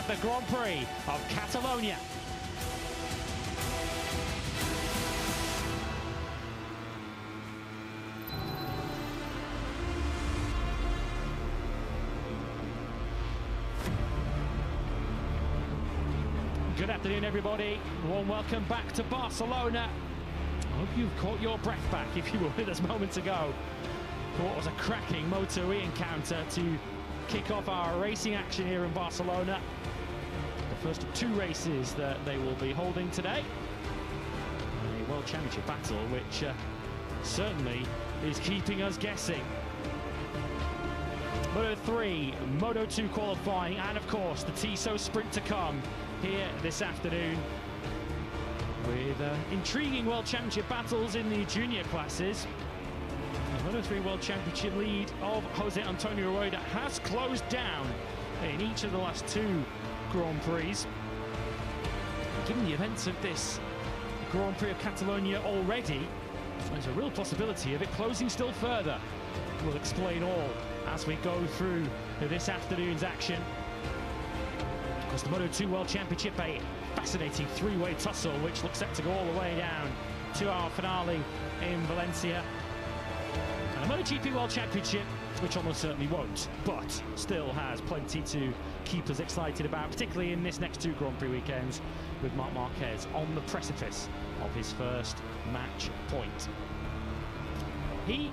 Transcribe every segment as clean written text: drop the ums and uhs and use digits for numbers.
at the Grand Prix of Catalonia. Good afternoon, everybody. Warm welcome back to Barcelona. I hope you've caught your breath back, if you were with us moments ago, for what was a cracking Moto3 encounter to kick off our racing action here in Barcelona. The first of two races that they will be holding today. A World Championship battle, which certainly is keeping us guessing. Moto3, Moto2 qualifying, and of course the TSO sprint to come here this afternoon, with intriguing World Championship battles in the junior classes. The Moto3 World Championship lead of Jose Antonio Rueda has closed down in each of the last two Grand Prix. Given the events of this Grand Prix of Catalonia already, there's a real possibility of it closing still further. We'll explain all as we go through this afternoon's action. Of course, the Moto2 World Championship, a fascinating three-way tussle which looks set to go all the way down to our finale in Valencia. And the MotoGP World Championship, which almost certainly won't, but still has plenty to keep us excited about, particularly in this next two Grand Prix weekends, with Marc Marquez on the precipice of his first match point. He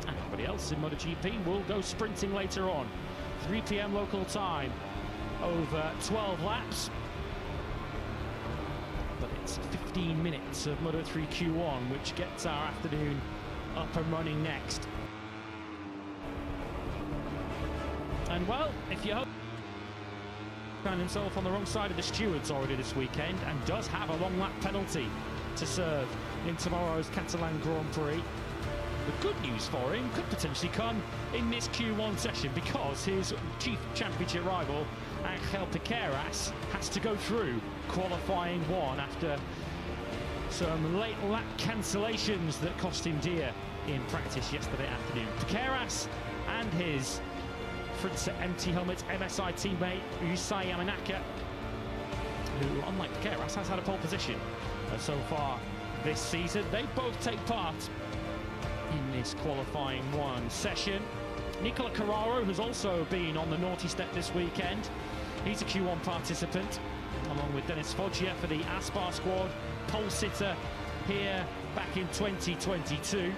and everybody else in MotoGP will go sprinting later on, 3 p.m. local time, over 12 laps. But it's 15 minutes of Moto3 Q1 which gets our afternoon up and running next. And well, if you hope, found himself on the wrong side of the stewards already this weekend and does have a long lap penalty to serve in tomorrow's Catalan Grand Prix. The good news for him could potentially come in this Q1 session, because his chief championship rival, Angel Piqueras, has to go through qualifying one after some late lap cancellations that cost him dear in practice yesterday afternoon. Piqueras and his Fritz Empty Helmet MSI teammate Yusai Yamanaka, who, unlike Piqueras, has had a pole position so far this season. They both take part in this qualifying one session. Nicola Carraro, who's also been on the naughty step this weekend, he's a Q1 participant, along with Dennis Foggia for the Aspar squad, pole sitter here back in 2022.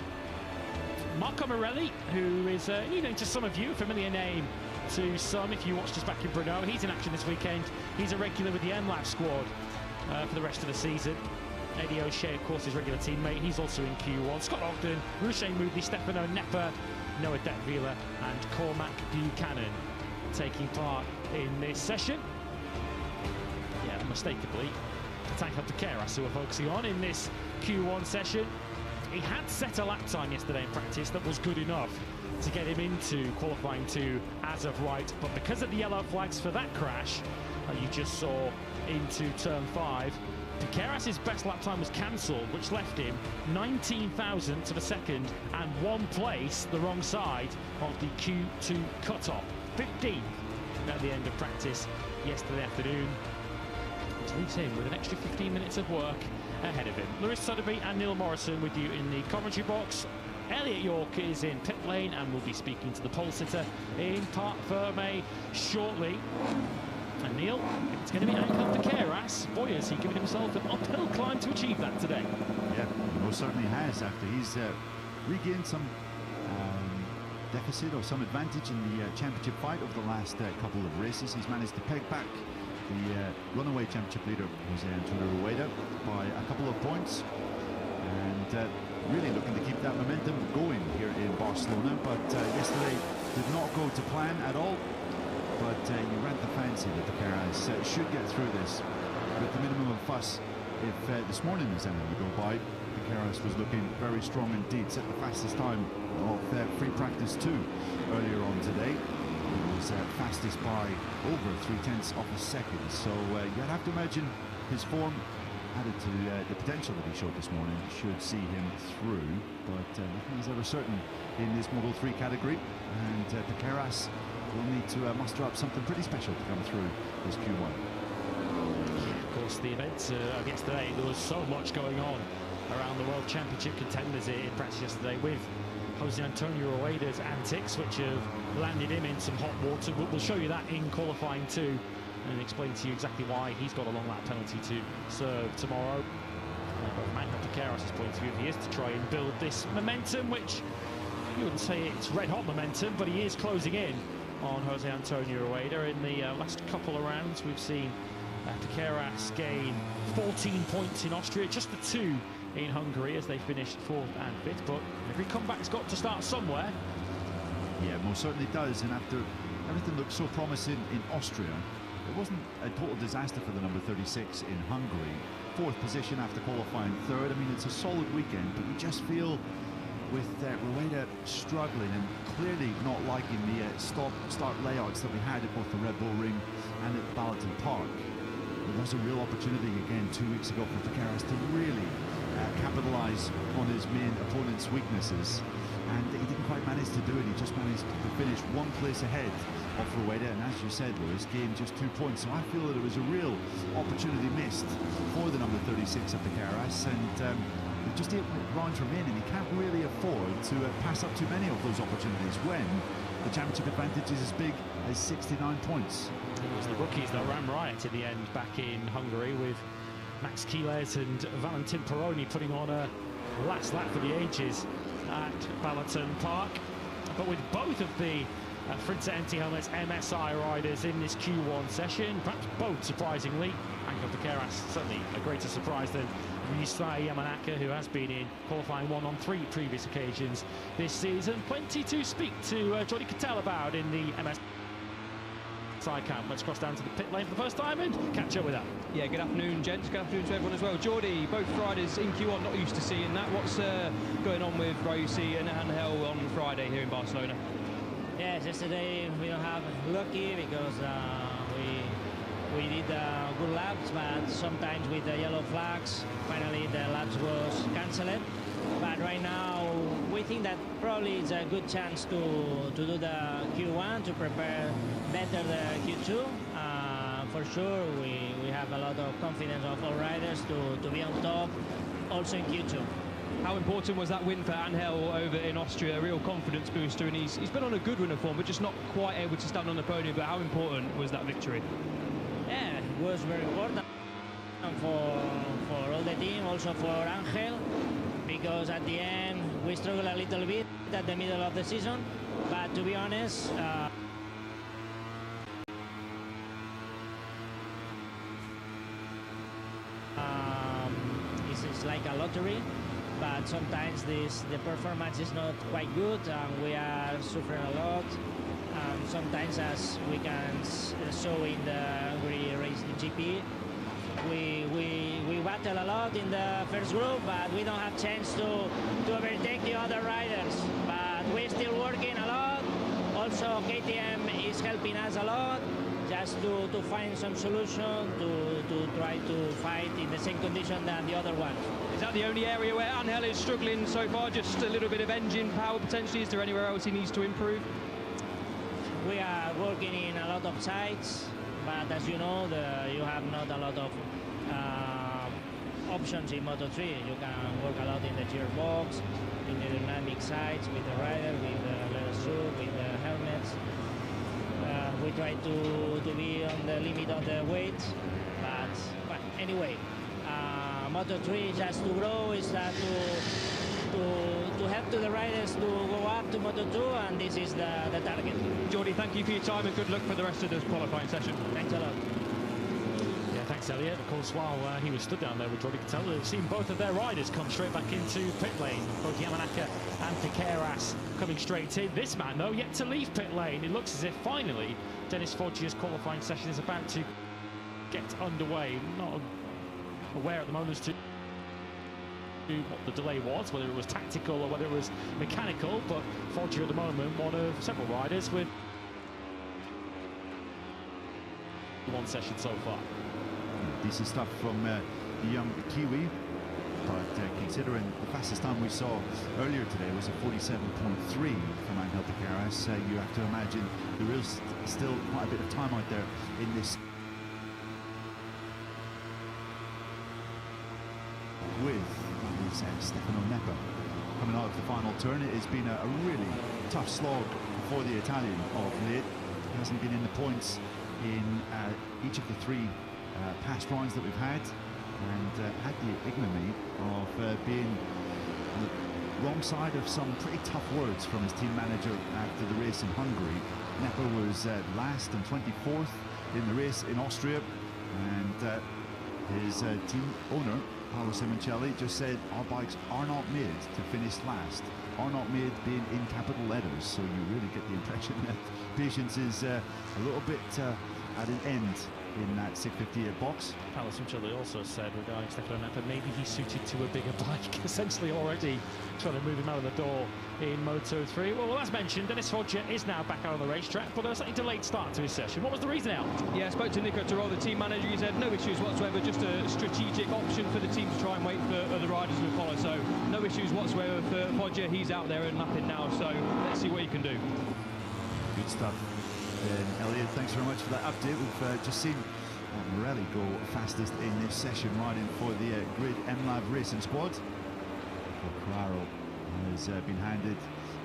Marco Morelli, who is, even to some of you, a familiar name to some if you watched us back in Brno. He's in action this weekend. He's a regular with the MLab squad for the rest of the season. Eddie O'Shea, of course, his regular teammate. He's also in Q1. Scott Ogden, Ruche Moodley, Stefano Nepper, Noah Detweiler and Cormac Buchanan taking part in this session. Yeah, unmistakably, it's Angel Piqueras who we're focusing on in this Q1 session. He had set a lap time yesterday in practice that was good enough to get him into qualifying 2 as of right, but because of the yellow flags for that crash you just saw into turn 5, Piqueras' best lap time was cancelled, which left him 19 thousandths of a second and 1 place the wrong side of the Q2 cutoff. 15th at the end of practice yesterday afternoon, which leaves him with an extra 15 minutes of work ahead of him. Lewis Sotheby and Neil Morrison with you in the commentary box. Elliot York is in pit lane and will be speaking to the pole sitter in Parc Ferme shortly. And Neil, it's going to be Angel Piqueras. Boy, has he given himself an uphill climb to achieve that today. Yeah, he most certainly has, after he's regained some deficit or some advantage in the championship fight over the last couple of races. He's managed to peg back the runaway championship leader, Jose Antonio Rueda, by a couple of points. And really looking to keep that momentum going here in Barcelona. But yesterday did not go to plan at all. But you read the fancy that Piqueras should get through this with the minimum of fuss. If this morning is anything to go by, Piqueras was looking very strong indeed. Set the fastest time of free practice 2 earlier on today. He was fastest by over 0.3 of a second. So you'd have to imagine his form added to the potential that he showed this morning should see him through. But nothing is ever certain in this Moto3 category. And Piqueras will need to muster up something pretty special to come through this Q1. Of course, the event of yesterday, there was so much going on around the World Championship contenders in practice yesterday, with Jose Antonio Rueda's antics, which have landed him in some hot water. We'll show you that in qualifying too, and explain to you exactly why he's got a long lap penalty to serve tomorrow. From Angel Piqueras' point of view, he is to try and build this momentum, which you wouldn't say it's red-hot momentum, but he is closing in on Jose Antonio Rueda. In the last couple of rounds, we've seen Piqueras gain 14 points in Austria, just the 2 in Hungary as they finished 4th and 5th, but every comeback's got to start somewhere. Yeah, most certainly does, and after everything looked so promising in Austria, it wasn't a total disaster for the number 36 in Hungary. 4th position after qualifying 3rd. I mean, it's a solid weekend, but you just feel with Rueda struggling and clearly not liking the stop-start layouts that we had at both the Red Bull Ring and at Balloton Park. There was a real opportunity again 2 weeks ago for Piqueras to really capitalise on his main opponent's weaknesses, and he didn't quite manage to do it. He just managed to finish 1 place ahead of Rueda, and as you said, Lewis, gained just 2 points. So I feel that it was a real opportunity missed for the number 36 of Piqueras, and with just 8 rounds remaining, he can't really afford to pass up too many of those opportunities when the championship advantage is as big as 69 points. It was the rookies that ran riot in the end back in Hungary, with Max Quiles and Valentin Peroni putting on a last lap for the ages at Balloton Park. But with both of the Fritz Anti-Helmets MSI riders in this Q1 session, perhaps both surprisingly, Angel Piqueras certainly a greater surprise than Ryusai Yamanaka, who has been in qualifying 1 on 3 previous occasions this season. Plenty to speak to Jordi Cattell about in the MSI camp. Let's cross down to the pit lane for the first time and catch up with that. Yeah, good afternoon, gents. Good afternoon to everyone as well. Jordi, both riders in Q1, not used to seeing that. What's going on with Ryusi and Angel on Friday here in Barcelona? Yes, yesterday we don't have lucky because we did good laps, but sometimes with the yellow flags, finally the laps was cancelled. But right now we think that probably it's a good chance to do the Q1, to prepare better the Q2. For sure, we have a lot of confidence of all riders to be on top also in Q2. How important was that win for Angel over in Austria? A real confidence booster, and he's been on a good run of form, but just not quite able to stand on the podium. But how important was that victory? Yeah, it was very important for all the team, also for Angel, because at the end we struggled a little bit at the middle of the season. But to be honest, it's like a lottery. But sometimes the performance is not quite good, and we are suffering a lot. And sometimes, as we can show in the Hungary race GP, we battle a lot in the first group, but we don't have chance to overtake the other riders. But we're still working a lot. Also, KTM is helping us a lot, just to find some solution to try to fight in the same condition than the other ones. Is that the only area where Angel is struggling so far? Just a little bit of engine power potentially? Is there anywhere else he needs to improve? We are working in a lot of sites, but as you know, you have not a lot of options in Moto3. You can work a lot in the gearbox, in the dynamic sides, with the rider, with the leather suit, with the helmets. We try to be on the limit of the weight, but anyway, Moto3 is just to grow, is that to help to the riders to go up to Moto2, and this is the target. Jordi, thank you for your time and good luck for the rest of this qualifying session. Thanks a lot. Yeah, thanks, Elliot. Of course, while he was stood down there with Jordi Cattell, we've seen both of their riders come straight back into pit lane. Both Yamanaka and Piqueras coming straight in. This man, though, yet to leave pit lane. It looks as if finally Dennis Foggia's qualifying session is about to get underway. Not aware at the moment as to what the delay was, whether it was tactical or whether it was mechanical, but Foggia at the moment, one of several riders with one session so far. Decent stuff from the young Kiwi. but considering the fastest time we saw earlier today was a 47.3 from Angel Piqueras, you have to imagine there is still quite a bit of time out there in this. With Stefano Nepa coming out of the final turn. It has been a really tough slog for the Italian of late. He hasn't been in the points in each of the three past rounds that we've had, and had the ignominy of being on the wrong side of some pretty tough words from his team manager after the race in Hungary. Nepa was last and 24th in the race in Austria, and his team owner Paolo Simoncelli just said, our bikes are not made to finish last, are not made being in capital letters. So you really get the impression that patience is a little bit at an end in that 658 box. Paolo Simoncelli also said regarding Stefano Nepa, maybe he's suited to a bigger bike, essentially already trying to move him out of the door in Moto3. Well, as mentioned, Dennis Foggia is now back out on the racetrack, but a slightly delayed start to his session. What was the reason out? Yeah, I spoke to Nico Toro, the team manager. He said no issues whatsoever, just a strategic option for the team to try and wait for other riders to follow. So no issues whatsoever for Foggia. He's out there and lapping now, so let's see what he can do. Good stuff. Elliot, thanks very much for that update. We've just seen Morelli go fastest in this session, riding for the Grid MLab Racing Squad. Carraro has been handed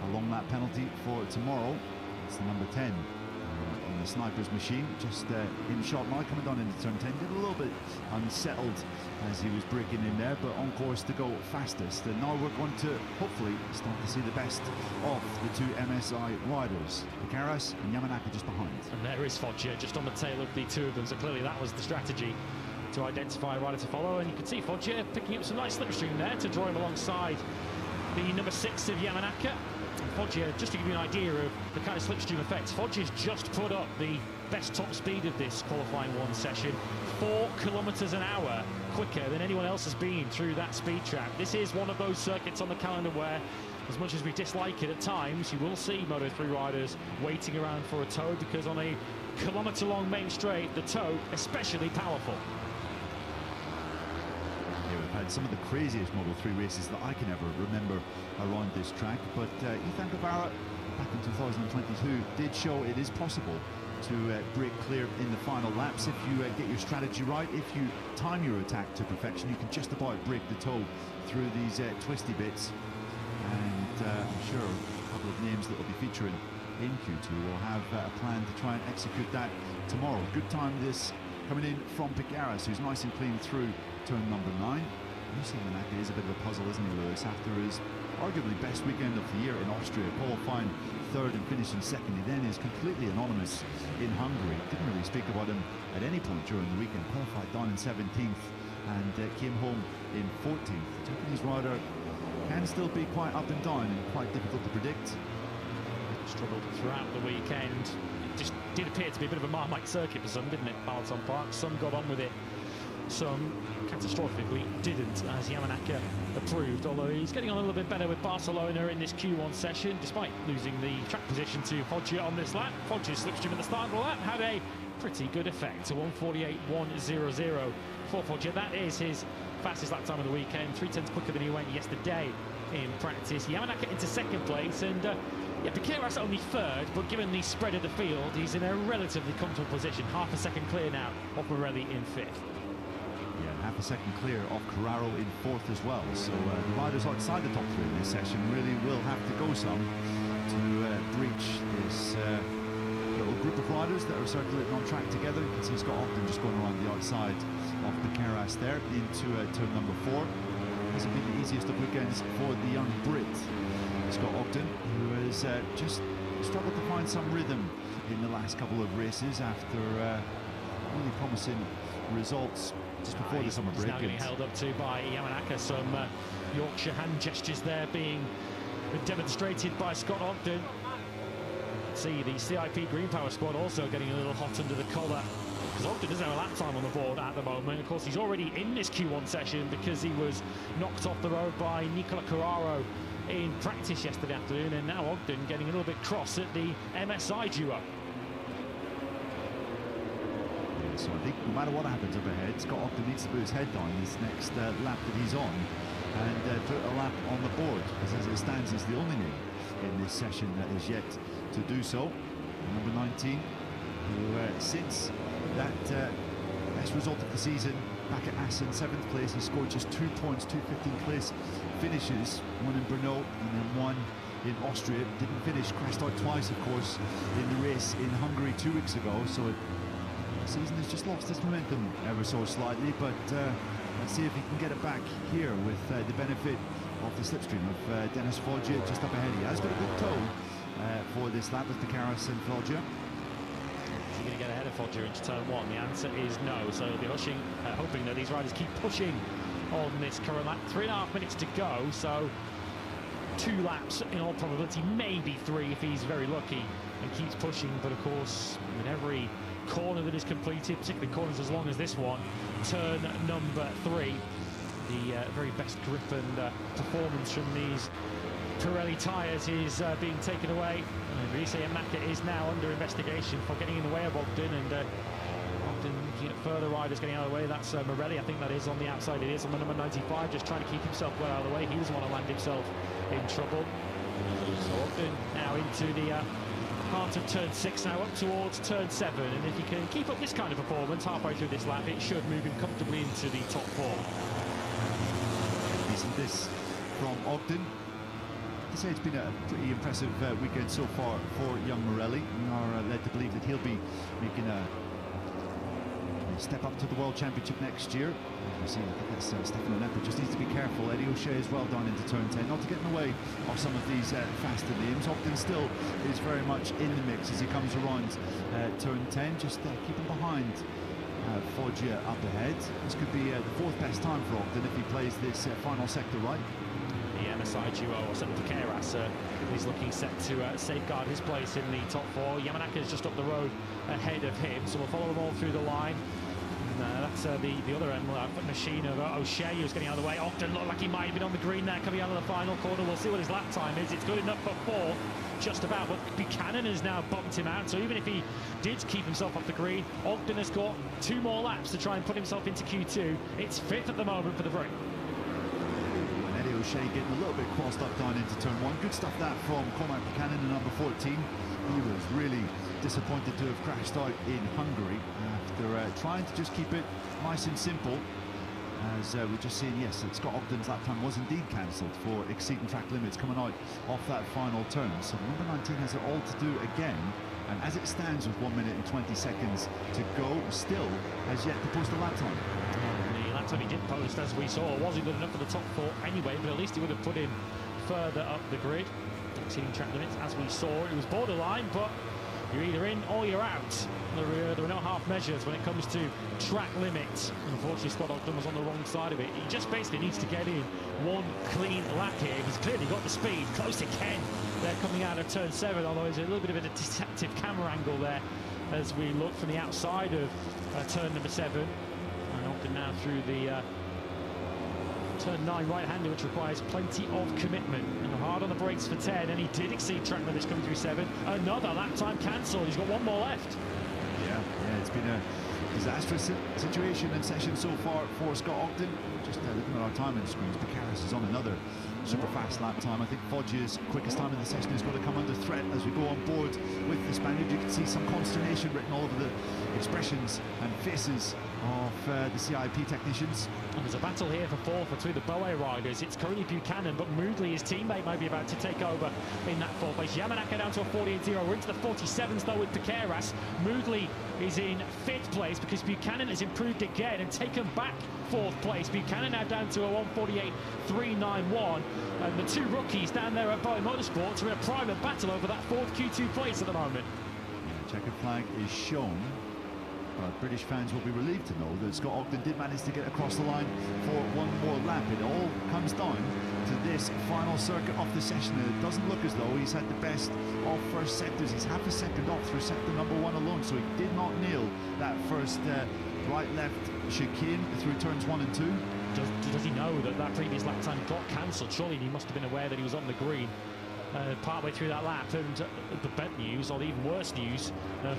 a long lap penalty for tomorrow. It's the number 10 on the Sniper's machine, just in shot now, coming down into turn 10. Did a little bit unsettled as he was breaking in there, but on course to go fastest. And now we're going to hopefully start to see the best of the two MSI riders, Piqueras and Yamanaka just behind. And there is Foggia just on the tail of the two of them, so clearly that was the strategy to identify a rider to follow. And you can see Foggia picking up some nice slipstream there to draw him alongside the number 6 of Yamanaka. Foggia, just to give you an idea of the kind of slipstream effects, Foggia's just put up the best top speed of this qualifying one session, 4 kilometers an hour quicker than anyone else has been through that speed trap. This is one of those circuits on the calendar where, as much as we dislike it at times, you will see Moto3 riders waiting around for a tow, because on a kilometer-long main straight, the tow especially powerful. We've had some of the craziest Moto3 races that I can ever remember around this track, but Ethan Guevara back in 2022 did show it is possible to break clear in the final laps if you get your strategy right. If you time your attack to perfection, you can just about break the toe through these twisty bits. And I'm sure a couple of names that will be featuring in Q2 will have a plan to try and execute that tomorrow. Good time this coming in from Piqueras, who's nice and clean through turn number 9. Yamanaka is a bit of a puzzle, isn't he, Lewis? After his arguably best weekend of the year in Austria, qualifying 3rd and finishing 2nd, he then is completely anonymous in Hungary. Didn't really speak about him at any point during the weekend. Qualified down in 17th and came home in 14th. The Japanese rider can still be quite up and down and quite difficult to predict. Struggled throughout the weekend. It just did appear to be a bit of a Marmite circuit for some, didn't it, Balaton Park? Some got on with it, some catastrophically didn't, as Yamanaka approved, although he's getting on a little bit better with Barcelona in this Q1 session, despite losing the track position to Foggia on this lap. Foggia's slipstream at the start of the lap had a pretty good effect, to 1:48.100 for Foggia. That is his fastest lap time of the weekend, 3/10 quicker than he went yesterday in practice. Yamanaka into 2nd place, and yeah, Piqueras only 3rd, but given the spread of the field, he's in a relatively comfortable position. Half a second clear now of Morelli in 5th. Yeah, half a second clear of Carraro in 4th as well. So the riders outside the top 3 in this session really will have to go some to breach this little group of riders that are circulating on track together. You can see Scott Ogden just going around the outside of Piqueras there into turn number 4. Hasn't been the easiest of weekends for the young Brit, Scott Ogden, who has just struggled to find some rhythm in the last couple of races after really promising results just before the summer break. He's now getting held up to by Yamanaka. Some Yorkshire hand gestures there being demonstrated by Scott Ogden. See the CIP Green Power squad also getting a little hot under the collar, because Ogden doesn't have a lap time on the board at the moment. Of course, he's already in this Q1 session because he was knocked off the road by Nicola Carraro in practice yesterday afternoon, and now Ogden getting a little bit cross at the MSI duo. So I think no matter what happens up ahead, Scott Ogden needs to put his head down this next lap that he's on and put a lap on the board, because as it stands, he's the only name in this session that is yet to do so. Number 19, who since that best result of the season back at Assen, 7th place, he scored just 2 points, 2 15th place finishes, one in Brno and then one in Austria. Didn't finish, crashed out twice, of course, in the race in Hungary 2 weeks ago. So the season has just lost its momentum ever so slightly, but let's see if he can get it back here with the benefit of the slipstream of Dennis Foggia just up ahead. He has got a good toe for this lap with Picaras and Foggia. Is he going to get ahead of Foggia into turn 1? The answer is no. So he'll be hoping that these riders keep pushing on this current lap. 3.5 minutes to go, so 2 laps in all probability, maybe 3 if he's very lucky and keeps pushing. But of course, with every corner that is completed, particularly corners as long as this one, turn number 3, the very best grip and performance from these Pirelli tyres is being taken away. Risa Yamaka is now under investigation for getting in the way of Ogden, and Ogden looking at further riders getting out of the way. That's Morelli, I think that is on the outside. It is on the number 95, just trying to keep himself well out of the way. He doesn't want to land himself in trouble. So Ogden now into the heart of turn 6, now up towards turn 7, and if he can keep up this kind of performance halfway through this lap, it should move him comfortably into the top 4. Decent this from Ogden. I'd say it's been a pretty impressive weekend so far for young Morelli. We are led to believe that he'll be making a step up to the World Championship next year. You see, I think that's Stefano Nepper just needs to be careful. Eddie O'Shea as well down into turn 10, not to get in the way of some of these faster names. Ogden still is very much in the mix as he comes around turn 10, just keeping behind Foggia up ahead. This could be the 4th best time for Ogden if he plays this final sector right. The MSI duo, or certainly Picaras, is looking set to safeguard his place in the top 4. Yamanaka is just up the road ahead of him, so we'll follow them all through the line. And that's the other end machine of O'Shea, who's getting out of the way. Ogden looked like he might have been on the green there coming out of the final corner. We'll see what his lap time is. It's good enough for 4, just about, but Buchanan has now bumped him out, so even if he did keep himself off the green, Ogden has got 2 more laps to try and put himself into Q2. It's 5th at the moment for the Brit. Eddie O'Shea getting a little bit crossed up down into turn 1. Good stuff that from Cormac Buchanan in number 14. He was really disappointed to have crashed out in Hungary after trying to just keep it nice and simple. As we're just seeing, yes, that Scott Ogden's lap time was indeed cancelled for exceeding track limits coming out off that final turn. So number 19 has it all to do again. And as it stands with 1 minute and 20 seconds to go, still has yet to post a lap time. The lap time he did post, as we saw, wasn't good enough for the top 4 anyway, but at least he would have put him further up the grid. Exceeding track limits, as we saw, it was borderline, but you're either in or you're out. There are no half measures when it comes to track limits. Unfortunately, Scott Ogden was on the wrong side of it. He just basically needs to get in one clean lap here. He's clearly got the speed, close to Ken. They're coming out of turn 7, although there's a little bit of a deceptive camera angle there as we look from the outside of turn number 7. And Ogden now through the turn 9 right-hander, which requires plenty of commitment. And hard on the brakes for 10, and he did exceed track limits coming through 7. Another lap time cancelled. He's got 1 more left. Yeah, it's been a disastrous situation in session so far for Scott Ogden. Just looking at our timing screens, Picaras is on another super fast lap time. I think Foggia's quickest time in the session is going to come under threat as we go on board with the Spaniard. You can see some consternation written all over the expressions and faces of the CIP technicians. And there's a battle here for 4th between the Boe riders. It's currently Buchanan, but Moodley, his teammate, might be about to take over in that 4th place. Yamanaka down to a 48.0. We're into the 47s though with Picaras. Moodley is in 5th place because Buchanan has improved again and taken back 4th place. Buchanan now down to a 148.391, and the 2 rookies down there at Boe Motorsports are in a private battle over that 4th Q2 place at the moment. Checkered flag is shown, but British fans will be relieved to know that Scott Ogden did manage to get across the line for 1 more lap. It all comes down to this final circuit of the session, and it doesn't look as though he's had the best of first sectors. He's half a second off through sector number 1 alone, so he did not nail that first right-left chicane through turns 1 and 2. Does he know that previous lap time got cancelled? Surely he must have been aware that he was on the green. partway through that lap, and the bad news, or the even worse news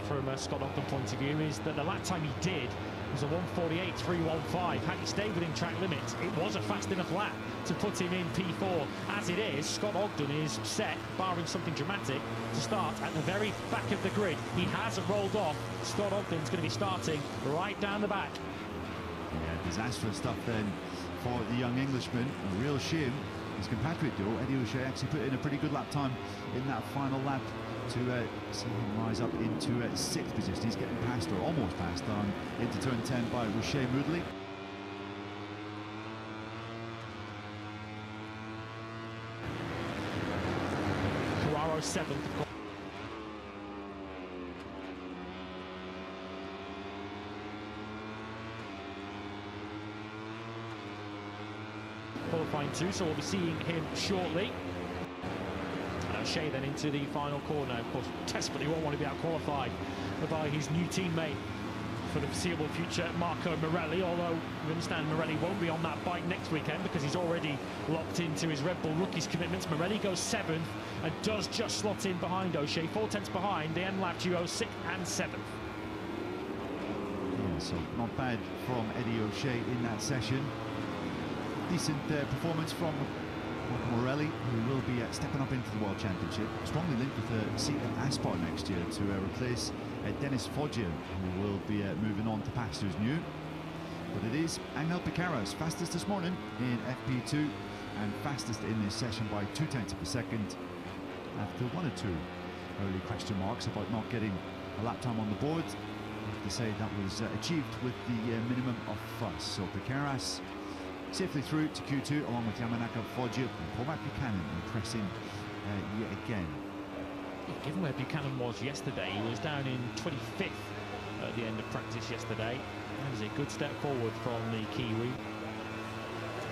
from Scott Ogden's point of view, is that the lap time he did was a 1:48.315. Had he stayed within track limits, it was a fast enough lap to put him in P4. As it is, Scott Ogden is set, barring something dramatic, to start at the very back of the grid. He hasn't rolled off. Scott Ogden's going to be starting right down the back. Yeah, disastrous stuff then for the young Englishman. A real shame. His compatriot, though, Eddie O'Shea, actually put in a pretty good lap time in that final lap to see him rise up into 6th position. He's getting past, or almost past, into turn 10 by Roche Moodley. Carraro 7th. Qualifying 2, so we'll be seeing him shortly. And O'Shea then into the final corner. Of course, desperately won't want to be out-qualified by his new teammate for the foreseeable future, Marco Morelli, although we understand Morelli won't be on that bike next weekend because he's already locked into his Red Bull Rookies commitments. Morelli goes 7th and does just slot in behind O'Shea, 4 tenths behind the M-Lab duo, 6th and 7th. Yeah, so not bad from Eddie O'Shea in that session. Decent performance from Morelli, who will be stepping up into the World Championship, strongly linked with a seat at Aspar next year to replace Dennis Foggia, who will be moving on to pastures new. But it is Angel Piqueras, fastest this morning in FP2 and fastest in this session by 2 tenths of a second, after 1 or 2 early question marks about not getting a lap time on the board. I have to say that was achieved with the minimum of fuss. So Piqueras safely through to Q2 along with Yamanaka, Foggia and Cormac Buchanan impressing yet again. Given where Buchanan was yesterday, he was down in 25th at the end of practice yesterday. That was a good step forward from the Kiwi.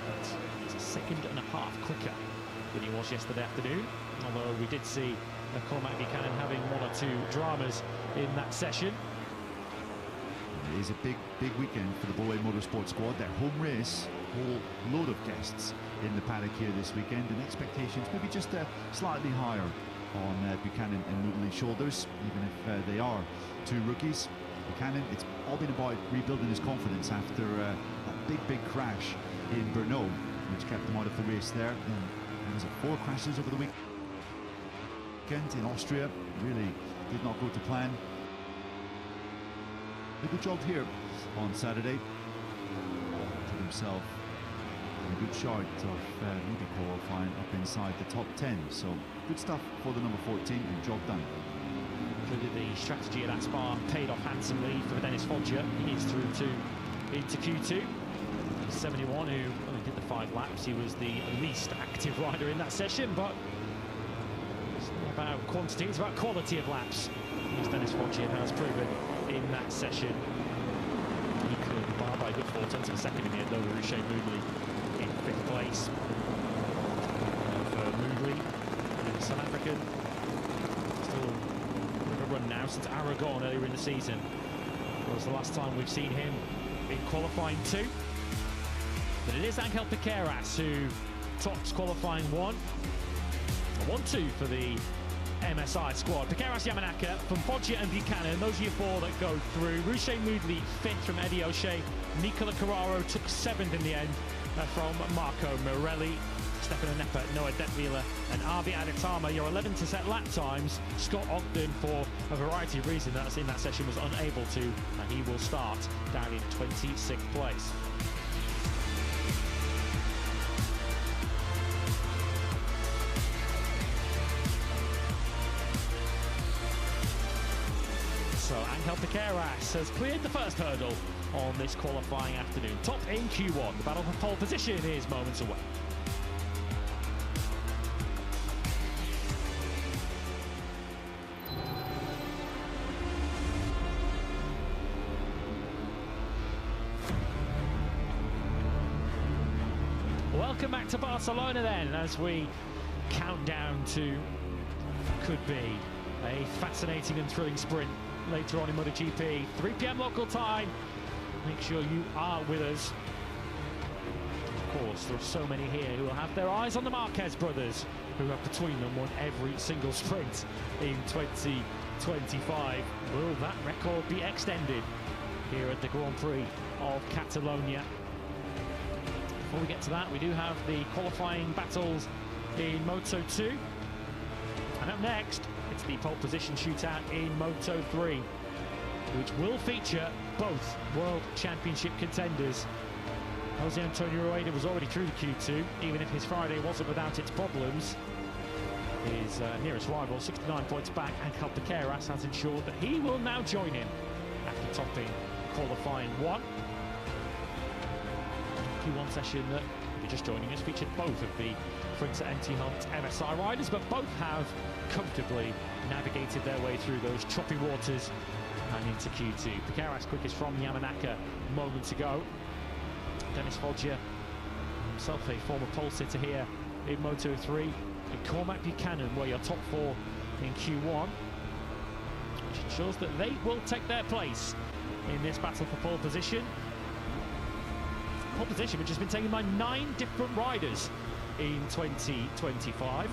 But it's a second and a half quicker than he was yesterday afternoon. Although we did see Cormac Buchanan having 1 or 2 dramas in that session. It is a big weekend for the Boe Motorsport squad. Their home race, whole load of guests in the paddock here this weekend, and expectations maybe just slightly higher on Buchanan and Moodley's shoulders, even if they are 2 rookies. Buchanan, it's all been about rebuilding his confidence after that big crash in Brno, which kept him out of the race there. And there was 4 crashes over the weekend in Austria. Really did not go to plan. A good job here on Saturday. Put himself a good shot of maybe qualifying up inside the top 10. So good stuff for the number 14 and job done. Clearly the strategy at Aspar paid off handsomely for Dennis Foggia. He is through into Q2. 71, who only did the 5 laps. He was the least active rider in that session, but it's not about quantity, it's about quality of laps, as Dennis Foggia has proven in that session. He cleared the bar by a good 4 tenths of a second in the end over Roche Moodley in 5th place. For Moodley, the South African, still with a run now since Aragon earlier in the season. It was the last time we've seen him in qualifying 2. But it is Angel Piqueras who tops qualifying 1. A 1-2 for the MSI squad. Piqueras, Yamanaka from Foggia and Buchanan. Those are your 4 that go through. Roche Moodley 5th from Eddie O'Shea. Nicola Carraro took 7th in the end from Marco Morelli. Stefano Neppa, Noah Detweiler and Arvi Aditama, your 11 to set lap times. Scott Ogden, for a variety of reasons that's in that session, was unable to, and he will start down in 26th place. So Angel Piqueras has cleared the first hurdle on this qualifying afternoon. Top in Q1. The battle for pole position is moments away. Welcome back to Barcelona then, as we count down to could be a fascinating and thrilling sprint later on in MotoGP. 3 p.m. local time. Make sure you are with us. course, there are so many here who will have their eyes on the Marquez brothers, who have between them won every single sprint in 2025. Will that record be extended here at the Grand Prix of Catalonia? Before we get to that, we do have the qualifying battles in Moto2. And up next, it's the pole position shootout in Moto3, which will feature both World Championship contenders. Jose Antonio Rueda was already through the Q2, even if his Friday wasn't without its problems. His nearest rival, 69 points back, Angel Piqueras, has ensured that he will now join him after topping qualifying 1. Q1 session that, if you're just joining us, featured both of the Frinza NT Hunt MSI riders, but both have comfortably navigated their way through those choppy waters and into Q2. Piqueras quickest from Yamanaka moments ago. Dennis Foggia, himself a former pole sitter here in Moto3. And Cormac Buchanan were your top 4 in Q1, which ensures that they will take their place in this battle for pole position. Pole position which has been taken by 9 different riders in 2025.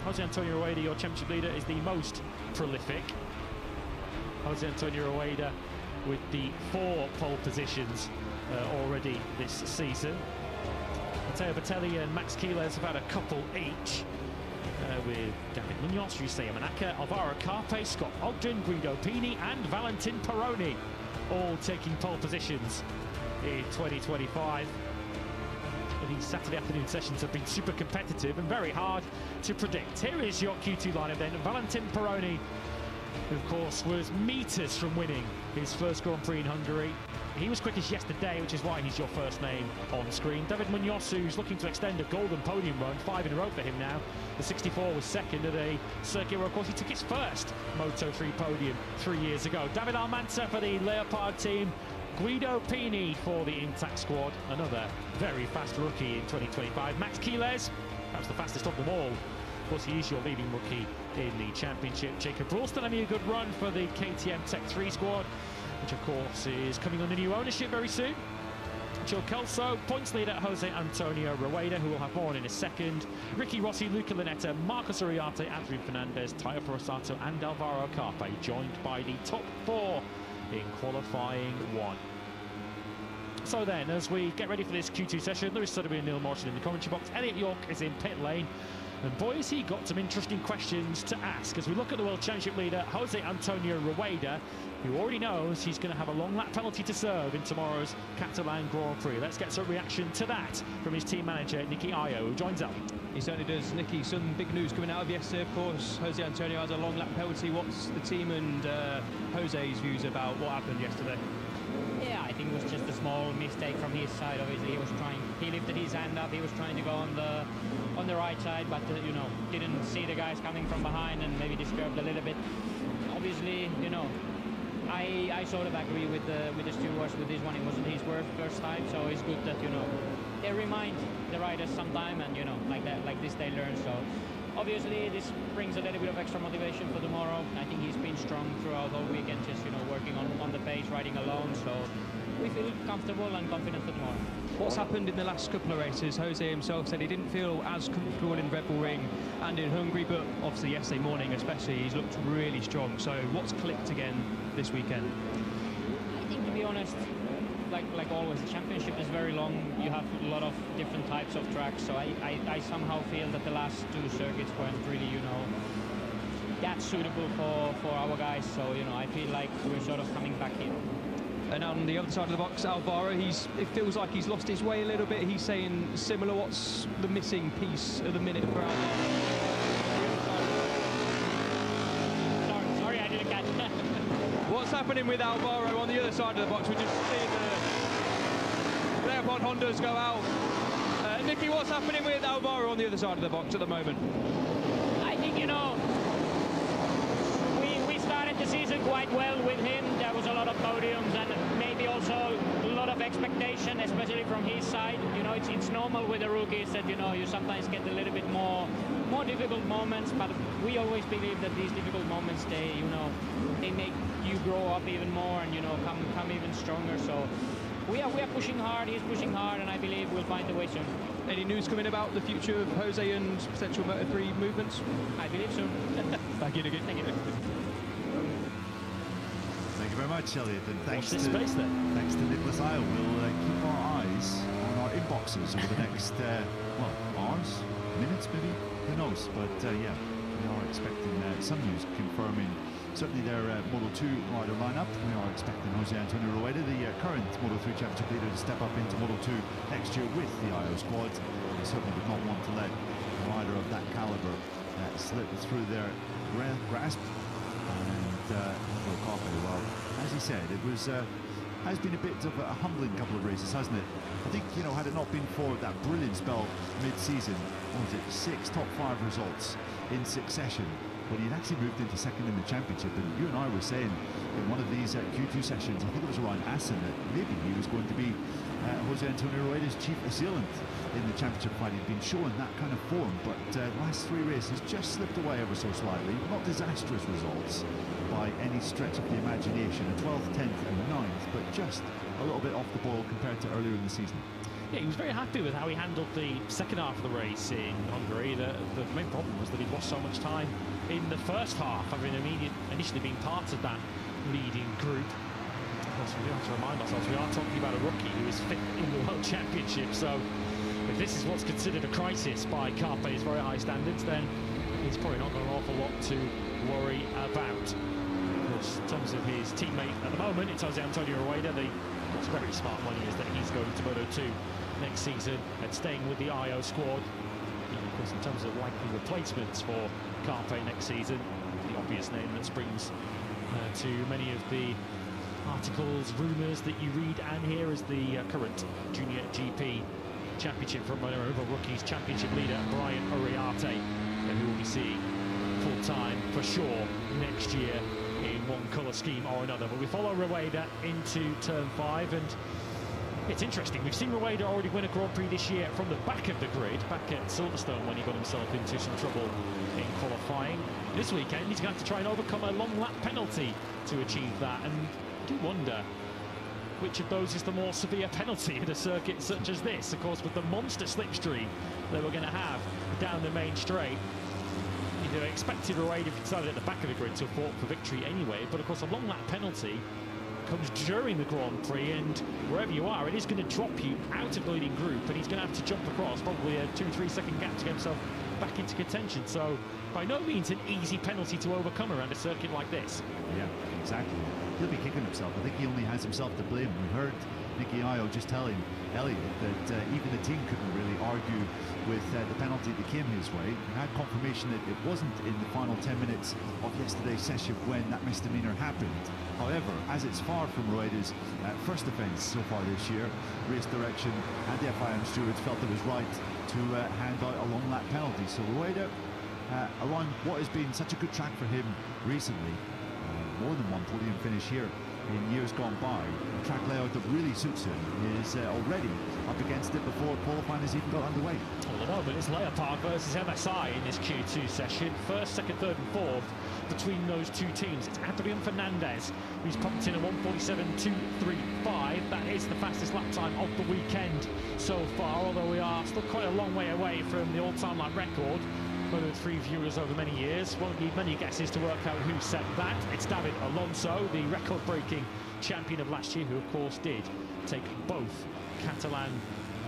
Jose Antonio Rueda, your championship leader, is the most prolific. Jose Antonio Rueda with the 4 pole positions already this season. Matteo Bertelli and Max Quiles have had a couple each, with David Munoz, Yusei Yamanaka, Alvaro Carpe, Scott Ogden, Guido Pini and Valentin Peroni all taking pole positions in 2025. These Saturday afternoon sessions have been super competitive and very hard to predict. Here is your Q2 lineup then. Valentin Peroni, who of course was metres from winning his first Grand Prix in Hungary. He was quickest yesterday, which is why he's your first name on screen. David Munoz, who's looking to extend a golden podium run, 5 in a row for him now. The 64 was second at a circuit where, of course, he took his first Moto3 podium 3 years ago. David Almanza for the Leopard team. Guido Pini for the Intact squad, another very fast rookie in 2025. Max Quiles, perhaps the fastest of them all. Of course, he is your leading rookie in the championship. Jacob Ruhl still having a good run for the KTM Tech 3 squad, which of course is coming under new ownership very soon. Joe Kelso, points leader Jose Antonio Rueda, who will have more in a second. Ricky Rossi, Luca Lunetta, Marcos Uriarte, Adrian Fernandez, Tayo Forosato and Alvaro Carpe, joined by the top 4 in qualifying 1. So then, as we get ready for this Q2 session, Lewis Sotheby and Neil Morrison in the commentary box. Elliot York is in pit lane. And boy, has he got some interesting questions to ask as we look at the World Championship leader, Jose Antonio Rueda, who already knows he's going to have a long lap penalty to serve in tomorrow's Catalan Grand Prix. Let's get some reaction to that from his team manager, Nicky Ayo, who joins up. He certainly does. Nicky, some big news coming out of yesterday, of course. Jose Antonio has a long lap penalty. What's the team and Jose's views about what happened yesterday? Yeah, I think it was just a small mistake from his side. Obviously, he lifted his hand up. He was trying to go on the right side, but you know, didn't see the guys coming from behind and maybe disturbed a little bit. Obviously, you know, I sort of agree with the stewards with this one. It wasn't his first time, so it's good that, you know, they remind the riders sometime, and you know, like this they learn. So obviously this brings a little bit of extra motivation for tomorrow. I think he's been strong throughout all weekend, just, you know, working on the pace, riding alone. So we feel comfortable and confident for tomorrow. What's happened in the last couple of races? Jose himself said he didn't feel as comfortable in Red Bull Ring and in Hungary, but obviously yesterday morning especially, he's looked really strong. So what's clicked again this weekend? I think, to be honest, like always, the championship is very long. You have a lot of different types of tracks, so I somehow feel that the last 2 circuits weren't really, you know, that suitable for our guys. So, you know, I feel like we're sort of coming back in. And on the other side of the box, Alvaro, it feels like he's lost his way a little bit. He's saying similar. What's the missing piece at the minute for Alvaro? Sorry, I didn't catch that. What's happening with Alvaro on the other side of the box? We're just seeing the Leopard Hondas go out. Nicky, what's happening with Alvaro on the other side of the box at the moment? I think, you know, we started the season quite well with him. There was a lot of podiums and maybe also a lot of expectation, especially from his side. You know, it's normal with the rookies that, you know, you sometimes get a little bit more difficult moments, but we always believe that these difficult moments, they make you grow up even more and, you know, come even stronger. So we are pushing hard. He's pushing hard, and I believe we'll find a way soon. Any news coming about the future of Jose and potential Moto3 movements? I believe soon. Thank you, Nicky. Thank you. Thank you very much, Elliot, and thanks Watch this space then. Thanks to Nicholas Isle. We'll keep our eyes on our inboxes over the next, hours, minutes maybe, who knows? But yeah, we are expecting some news confirming certainly their Moto2 rider lineup. We are expecting Jose Antonio Rueda, the current Moto3 Championship leader, to step up into Moto2 next year with the IO squad. They certainly would not want to let a rider of that caliber slip through their grasp. And well, as he said, it was has been a bit of a humbling couple of races, hasn't it? I think, you know, had it not been for that brilliant spell mid-season, what was it, 6 top 5 results in succession, when he'd actually moved into second in the championship. And you and I were saying in one of these Q2 sessions, I think it was around Assen, that maybe he was going to be Jose Antonio Rueda's chief assailant in the championship fight. He'd been showing that kind of form, but last 3 races just slipped away ever so slightly. Not disastrous results by any stretch of the imagination, a 12th, 10th and 9th, but just a little bit off the ball compared to earlier in the season. Yeah, he was very happy with how he handled the second half of the race in Hungary. The main problem was that he'd lost so much time in the first half, having initially been part of that leading group. Of course, we do have to remind ourselves, we are talking about a rookie who is fifth in the World Championship, so if this is what's considered a crisis by Carpe's very high standards, then he's probably not got an awful lot to worry about. In terms of his teammate at the moment, it's Jose Antonio Rueda. What's very smart money is that he's going to Moto2 next season and staying with the IO squad. And of course, in terms of likely replacements for Carpe next season, the obvious name that springs to many of the articles, rumours that you read and hear is the current Junior GP Championship from Moto Rookies Championship leader Brian Uriarte, who will be seeing full-time for sure next year in one colour scheme or another. But we follow Rueda into turn 5, and it's interesting. We've seen Rueda already win a Grand Prix this year from the back of the grid, back at Silverstone when he got himself into some trouble in qualifying. This weekend he's going to have to try and overcome a long lap penalty to achieve that, and I do wonder which of those is the more severe penalty at a circuit such as this. Of course, with the monster slipstream that we're going to have down the main straight, you'd have expected Rueda, if he started at the back of the grid, to have fought for victory anyway. But of course, a long lap penalty comes during the Grand Prix, and wherever you are, it is going to drop you out of the leading group, and he's going to have to jump across probably a 2-3 second gap to get himself back into contention. So by no means an easy penalty to overcome around a circuit like this. Yeah, exactly. He'll be kicking himself. I think he only has himself to blame. We heard Nicky Io just telling Elliot that even the team couldn't really argue with the penalty that came his way. He had confirmation that it wasn't in the final 10 minutes of yesterday's session when that misdemeanor happened. However, as it's far from Rueda's first offence so far this year, race direction and the FIM stewards felt it was right to hand out a long lap penalty. So Rueda, around what has been such a good track for him recently, more than one podium finish here in years gone by, a track layout that really suits him, is already up against it before qualifying has even got underway. Well, I know, but it's Leopard versus MSI in this Q2 session. First, second, third and fourth between those two teams. It's Adrian Fernandez, who's pumped in a 1:47.235. That is the fastest lap time of the weekend so far, although we are still quite a long way away from the all-time lap record. Moto3 viewers over many years won't need many guesses to work out who set that. It's David Alonso, the record-breaking champion of last year, who of course did take both Catalan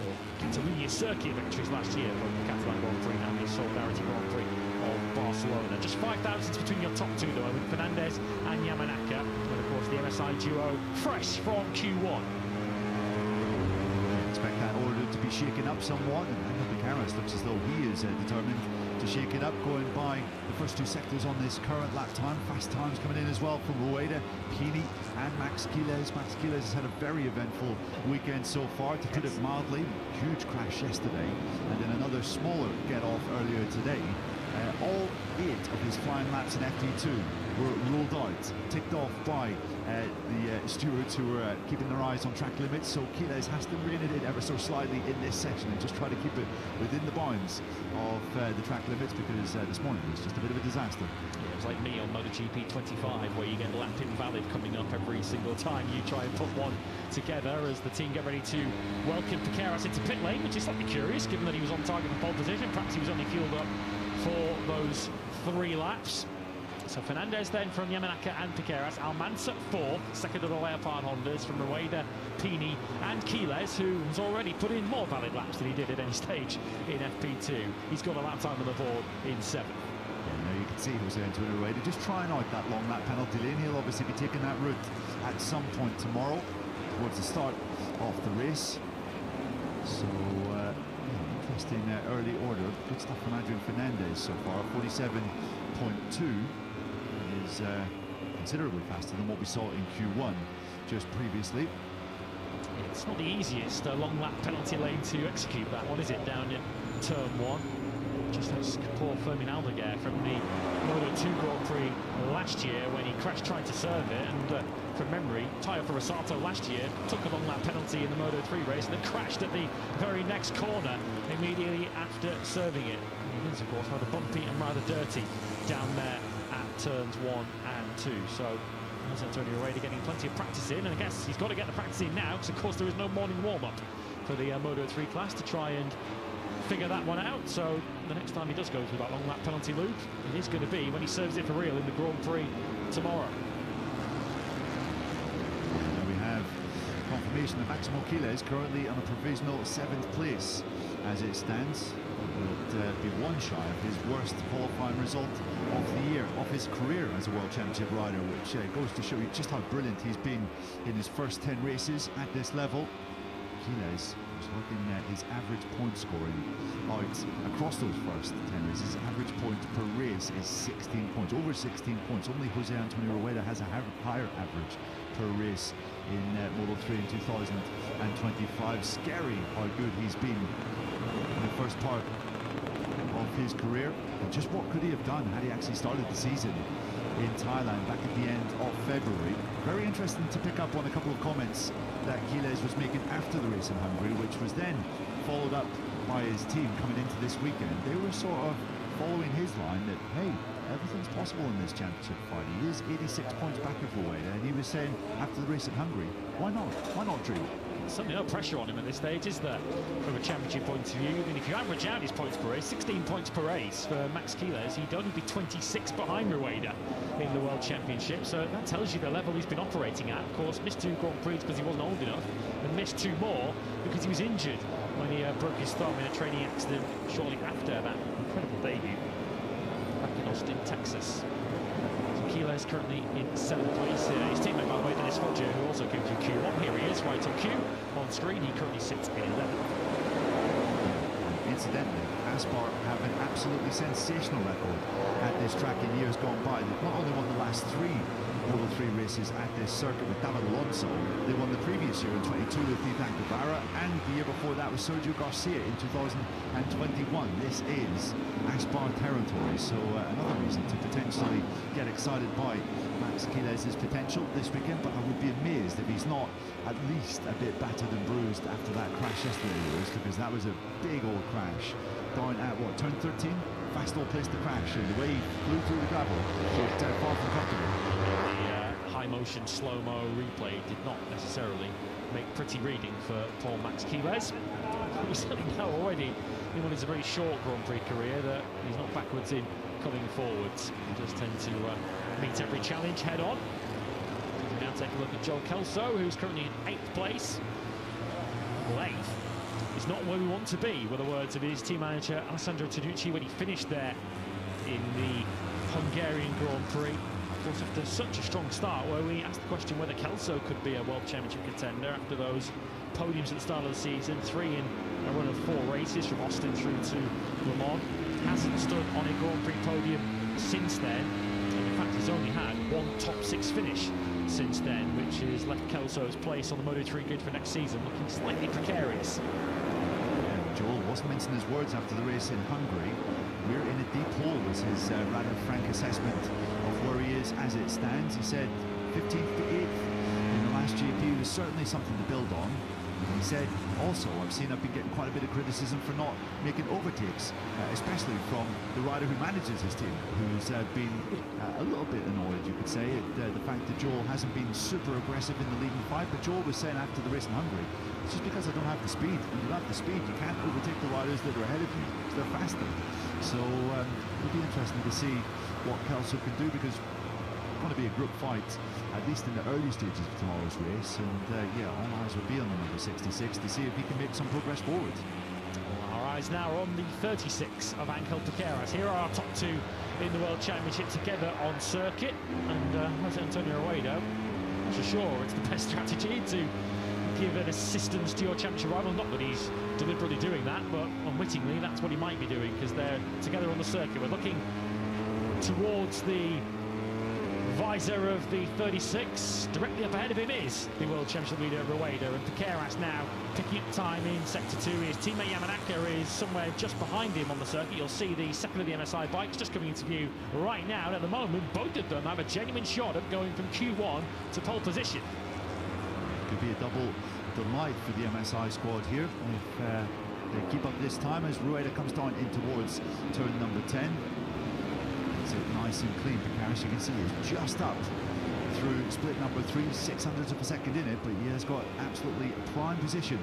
or Catalunya circuit victories last year, both the Catalan Grand Prix and the Solidarity Grand Prix of Barcelona. Just 5 thousandths between your top two though, with Fernandez and Yamanaka, and of course the MSI duo fresh from Q1. Expect that order to be shaken up somewhat, and Henrik Harris looks as though he is determined to shake it up, going by the first two sectors on this current lap time. Fast times coming in as well from Rueda, Pini and Max Quiles. Max Quiles has had a very eventful weekend so far, to put it mildly. Huge crash yesterday, and then another smaller get-off earlier today. All 8 of his flying laps in FD2 were ruled out, ticked off by the stewards who were keeping their eyes on track limits. So Quiles has to rein it in ever so slightly in this section and just try to keep it within the bounds of the track limits, because this morning was just a bit of a disaster. Yeah, it was like me on MotoGP 25, where you get lap invalid coming up every single time you try and put one together, as the team get ready to welcome Piqueras into pit lane, which is slightly curious given that he was on target for pole position. Perhaps he was only fueled up for those 3 laps. So Fernandez then from Yamanaka and Piqueras, Almanza 4th, second of the Leopard Hondas from Rueda, Pini and Quiles, who has already put in more valid laps than he did at any stage in FP2. He's got a lap time on the board in 7th. Yeah, now you can see Jose Antonio Rueda just trying out that long lap penalty lane. He'll obviously be taking that route at some point tomorrow towards the start of the race. So interesting early order. Good stuff from Adrian Fernandez so far. 47.2 is considerably faster than what we saw in Q1 just previously. It's not the easiest long lap penalty lane to execute, that one, is it? Down in turn 1. Just as poor Fermin Aldeguer from the Moto2 Grand Prix last year when he crashed trying to serve it, and from memory, Tayo Farasato last year took a long lap penalty in the Moto3 race and then crashed at the very next corner immediately after serving it. He is, of course, rather bumpy and rather dirty down there at turns 1 and 2. So Jose Antonio Rueda getting plenty of practice in, and I guess he's got to get the practice in now, because of course there is no morning warm-up for the Moto3 class to try and figure that one out. So the next time he does go through that long lap penalty loop, it is going to be when he serves it for real in the Grand Prix tomorrow. Now we have confirmation that Maximo Quiles currently on a provisional 7th place as it stands. Would be one shy of his worst qualifying result of the year, of his career as a World Championship rider, which goes to show you just how brilliant he's been in his first 10 races at this level. Quiles was looking at his average point scoring out across those first 10 races. His average point per race is 16 points, over 16 points. Only Jose Antonio Rueda has a higher average per race in Moto3 in 2025. Scary how good he's been in the first part of his career. And just what could he have done had he actually started the season in Thailand back at the end of February? Very interesting to pick up on a couple of comments that Quiles was making after the race in Hungary, which was then followed up by his team coming into this weekend. They were sort of following his line that, hey, everything's possible in this championship fight. He is 86 points back of Rueda, and he was saying after the race in Hungary, why not? Why not, Drew? Certainly no pressure on him at this stage, is there, from a championship point of view? I mean, if you average out his points per race, 16 points per race for Max Quiles, he'd only be 26 behind Rueda in the World Championship, so that tells you the level he's been operating at. Of course, missed 2 Grand Prix because he wasn't old enough, and missed 2 more because he was injured when he broke his thumb in a training accident shortly after that incredible debut back in Austin, Texas. Quiles currently in 7th place. His teammate, by the way, Dennis Foggia, who also came through Q1. Here he is, right on cue, on screen. He currently sits in 11th. Incidentally, Aspar have an absolutely sensational record at this track in years gone by. They've not only won the last 3 Moto3 races at this circuit with David Alonso, they won the previous year in 22 with Ethan Guevara, and the year before that was Sergio Garcia in 2021. This is Aspar territory, so another reason to potentially get excited by Max Quiles' potential this weekend, but I would be amazed if he's not at least a bit battered and bruised after that crash yesterday, Lewis, because that was a big old crash down at, what, turn 13? Fast old place to crash, and the way he flew through the gravel was far from comfortable. The high motion slow-mo replay did not necessarily make pretty reading for poor Max Quiles. We certainly know already in what is a very short Grand Prix career that he's not backwards in coming forwards. He does tend to meet every challenge head on. We now take a look at Joel Kelso, who's currently in 8th place. Well, 8th is not where we want to be, were the words of his team manager Alessandro Taducci when he finished there in the Hungarian Grand Prix. Of course, after such a strong start, where we asked the question whether Kelso could be a World Championship contender after those podiums at the start of the season, 3 in a run of 4 races from Austin through to Le Mans. Hasn't stood on a Grand Prix podium since then, and in fact he's only had 1 top 6 finish since then, which has left Kelso's place on the Moto3 grid for next season looking slightly precarious. Joel wasn't mincing his words after the race in Hungary. We're in a deep hole was his rather frank assessment of where he is as it stands. He said 15th to 8th in the last GP was certainly something to build on. And he said also, I've been getting quite a bit of criticism for not making overtakes, especially from the rider who manages his team, who's been a little bit annoyed, you could say, at the fact that Joel hasn't been super aggressive in the leading fight. But Joel was saying after the race in Hungary, it's just because I don't have the speed. When you don't have the speed, you can't overtake the riders that are ahead of you, because they're faster. So it'll be interesting to see what Kelso can do, because it's going to be a group fight, at least in the early stages of tomorrow's race. And yeah, all eyes will be on the number 66 to see if he can make some progress forward. Our eyes now are on the 36 of Angel Piqueras. Here are our top two in the World Championship together on circuit. And Jose Antonio Ruedo, for sure, it's the best strategy to give an assistance to your championship rival. Not that he's deliberately doing that, but unwittingly that's what he might be doing, because they're together on the circuit. We're looking towards the visor of the 36. Directly up ahead of him is the World Championship leader Ruedo, and Piqueras now picking up time in sector 2. His teammate Yamanaka is somewhere just behind him on the circuit. You'll see the second of the MSI bikes just coming into view right now, and at the moment both of them have a genuine shot at going from Q1 to pole position. Could be a double delight for the MSI squad here if they keep up this time, as Ruedo comes down in towards turn number 10. It's nice and clean. Piqueras, you can see, is just up through split number 3, 600ths of a second in it, but he has got absolutely prime position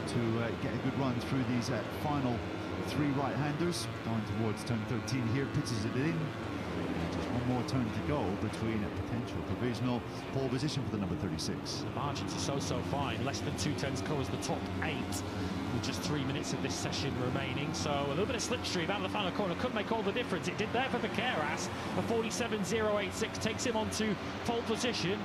to get a good run through these final 3 right-handers. Down towards turn 13 here, pitches it in. Just one more turn to go between a potential provisional pole position for the number 36. The margins are so fine. Less than 2/10 covers the top 8 with just 3 minutes of this session remaining. So a little bit of slipstream out of the final corner could make all the difference. It did there for Piqueras. A 47.086 takes him onto pole position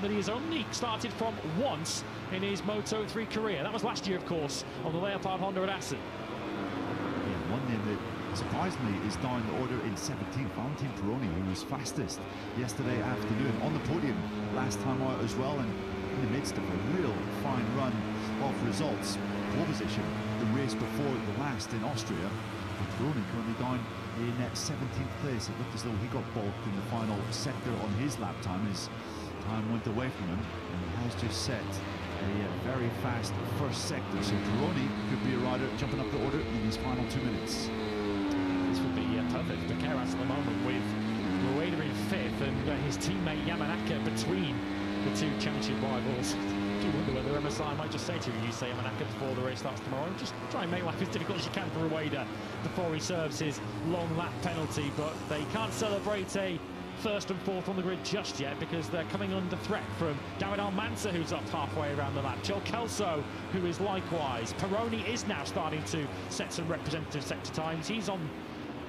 that he has only started from once in his Moto3 career. That was last year, of course, on the Leopard Honda at Assen. Yeah, one name that surprisingly is down the order in 17th, Valentine Peroni, who was fastest yesterday afternoon on the podium last time out as well, and in the midst of a real fine run of results. Pole position the race before the last in Austria, and Peroni currently down in 17th place. It looked as though he got balked in the final sector on his lap time. His time went away from him, and he has just set a very fast first sector. So Peroni could be a rider jumping up the order in these final 2 minutes. This would be perfect for Piqueras at the moment, with Ruedo in 5th and his teammate Yamanaka between the two championship rivals. I do wonder whether MSI might just say to you, say Yamanaka before the race starts tomorrow, just try and make life as difficult as you can for Ruedo before he serves his long lap penalty. But they can't celebrate a 1st and 4th on the grid just yet, because they're coming under threat from David Almanza, who's up halfway around the lap, Joel Kelso, who is likewise. Peroni is now starting to set some representative sector times. He's on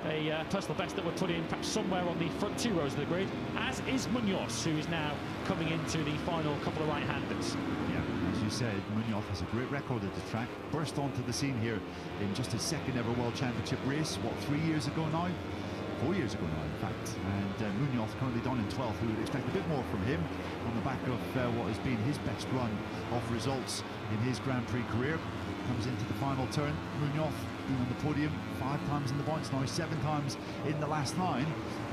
a personal best that would put in perhaps somewhere on the front 2 rows of the grid, as is Munoz, who is now coming into the final couple of right-handers. Yeah, as you said, Munoz has a great record at the track. Burst onto the scene here in just his 2nd ever World Championship race, what, 3 years ago now? 4 years ago now, in fact. And Munoz currently down in 12th. We would expect a bit more from him on the back of what has been his best run of results in his Grand Prix career. Comes into the final turn. Munoz been on the podium 5 times in the points, now 7 times in the last 9.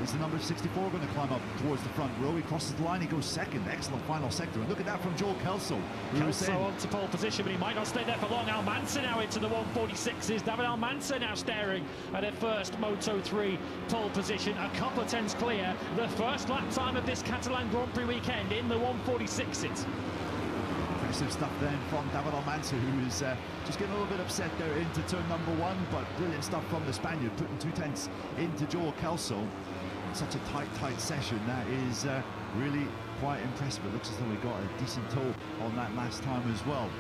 Is the number 64 going to climb up towards the front row? He crosses the line, he goes 2nd. Excellent final sector. And look at that from Joel Kelso. Kelso onto pole position, but he might not stay there for long. Almanza now into the 146s. David Almanza now staring at a first Moto3 pole position. A couple of 10s clear. The first lap time of this Catalan Grand Prix weekend in the 146s. Impressive stuff then from David Almanza, who is just getting a little bit upset there into turn number 1, but brilliant stuff from the Spaniard, putting 2 tenths into Joel Kelso. Such a tight session. That is really quite impressive. It looks as though he got a decent toe on that last time as well.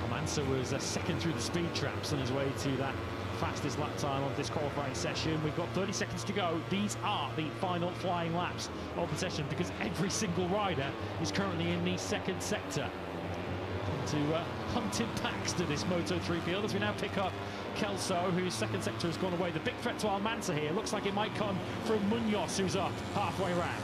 Almanza was 2nd through the speed traps on his way to that fastest lap time of this qualifying session. We've got 30 seconds to go. These are the final flying laps of the session, because every single rider is currently in the 2nd sector. To hunt in packs to this Moto3 field, as we now pick up Kelso, whose 2nd sector has gone away. The big threat to Almanza here looks like it might come from Munoz, who's up halfway round.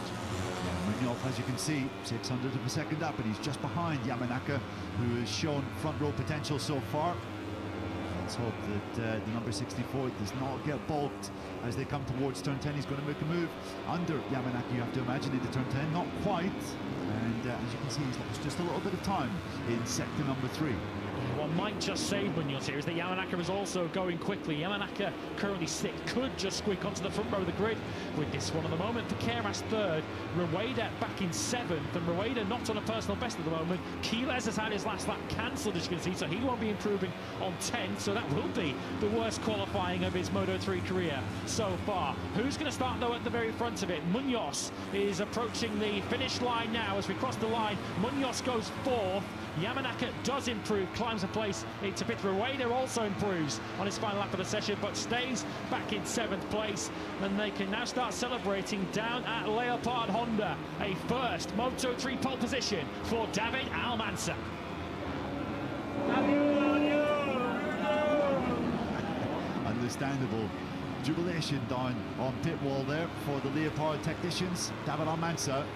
Yeah, Munoz, as you can see, 600th of a second up, and he's just behind Yamanaka, who has shown front row potential so far. Let's hope that the number 64 does not get balked as they come towards turn 10. He's going to make a move under Yamanaka, you have to imagine, into turn 10. Not quite. And as you can see, he's lost just a little bit of time in sector number 3. What might just save Munoz here is that Yamanaka is also going quickly. Yamanaka currently 6th, could just squeak onto the front row of the grid with this one at the moment. For Keras 3rd, Rueda back in 7th, and Rueda not on a personal best at the moment. Quiles has had his last lap cancelled, as you can see, so he won't be improving on 10th, so that will be the worst qualifying of his Moto3 career so far. Who's going to start, though, at the very front of it? Munoz is approaching the finish line now as we cross the line. Munoz goes 4th. Yamanaka does improve, climbs a place into 5th. Rueda also improves on his final lap of the session, but stays back in 7th place. And they can now start celebrating down at Leopard Honda. A first Moto3 pole position for David Almanza. Understandable jubilation down on pit wall there for the Leopard technicians. David Almanza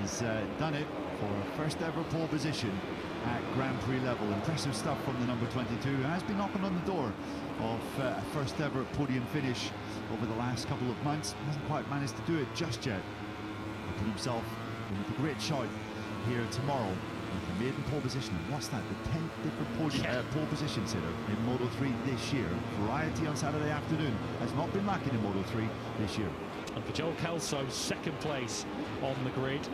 has done it for a first ever pole position at Grand Prix level. Impressive stuff from the number 22, who has been knocking on the door of a first ever podium finish over the last couple of months. Hasn't quite managed to do it just yet. He put himself with a great shot here tomorrow with the maiden pole position. And what's that? The 10th different pole position sitter in Moto3 this year. Variety on Saturday afternoon has not been lacking in Moto3 this year. And for Joel Kelso, 2nd place on the grid.